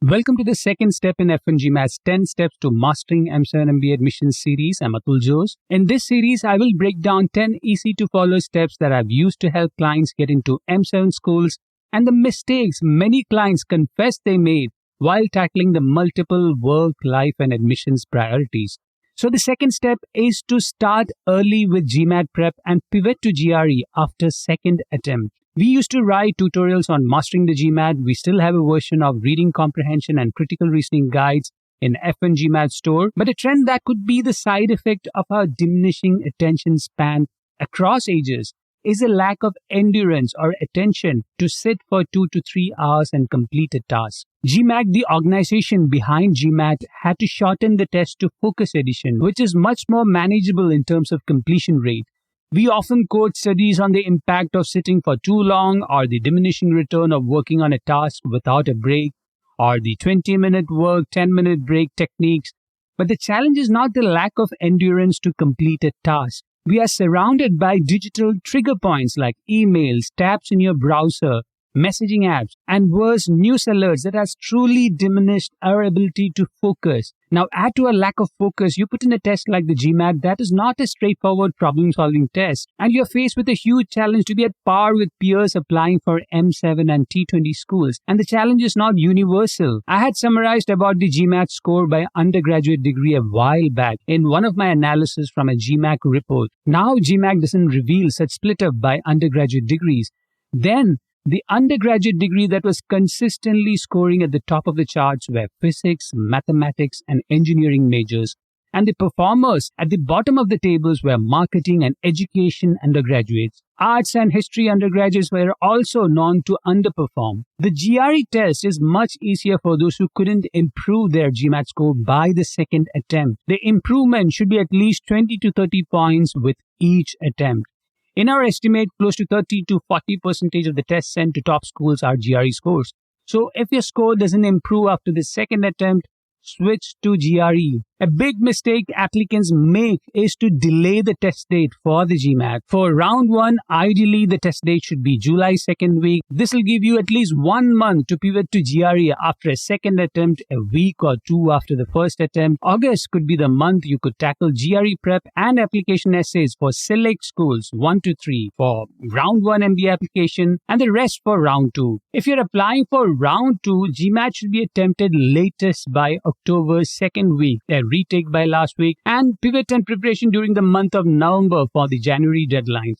Welcome to the second step in F1 GMAT's 10 Steps to Mastering M7 MBA Admissions series. I'm Atul Jose. In this series, I will break down 10 easy-to-follow steps that I've used to help clients get into M7 schools and the mistakes many clients confess they made while tackling the multiple work, life, and admissions priorities. So the second step is to start early with GMAT Prep and pivot to GRE after second attempt. We used to write tutorials on Mastering the GMAT. We still have a version of Reading Comprehension and Critical Reasoning guides in F1 GMAT store. But a trend that could be the side effect of our diminishing attention span across ages is a lack of endurance or attention to sit for 2 to 3 hours and complete a task. GMAC, the organization behind GMAT, had to shorten the test to focus edition, which is much more manageable in terms of completion rate. We often quote studies on the impact of sitting for too long, or the diminishing return of working on a task without a break, or the 20-minute work, 10-minute break techniques. But the challenge is not the lack of endurance to complete a task. We are surrounded by digital trigger points like emails, tabs in your browser, messaging apps, and worse, news alerts that has truly diminished our ability to focus. Now, add to a lack of focus, you put in a test like the GMAT that is not a straightforward problem-solving test, and you're faced with a huge challenge to be at par with peers applying for M7 and T20 schools. And the challenge is not universal. I had summarized about the GMAT score by undergraduate degree a while back in one of my analysis from a GMAC report. Now, GMAC doesn't reveal such split up by undergraduate degrees. Then, the undergraduate degree that was consistently scoring at the top of the charts were physics, mathematics, and engineering majors, and the performers at the bottom of the tables were marketing and education undergraduates. Arts and history undergraduates were also known to underperform. The GRE test is much easier for those who couldn't improve their GMAT score by the second attempt. The improvement should be at least 20 to 30 points with each attempt. In our estimate, close to 30 to 40% of the tests sent to top schools are GRE scores. So if your score doesn't improve after the second attempt, switch to GRE. A big mistake applicants make is to delay the test date for the GMAT. For round 1, ideally the test date should be July 2nd week. This will give you at least 1 month to pivot to GRE after a second attempt, a week or 2 after the first attempt. August could be the month you could tackle GRE prep and application essays for select schools 1 to 3 for round 1 MBA application and the rest for round 2. If you're applying for round 2, GMAT should be attempted latest by October 2nd week. A retake by last week, and pivot and preparation during the month of November for the January deadlines.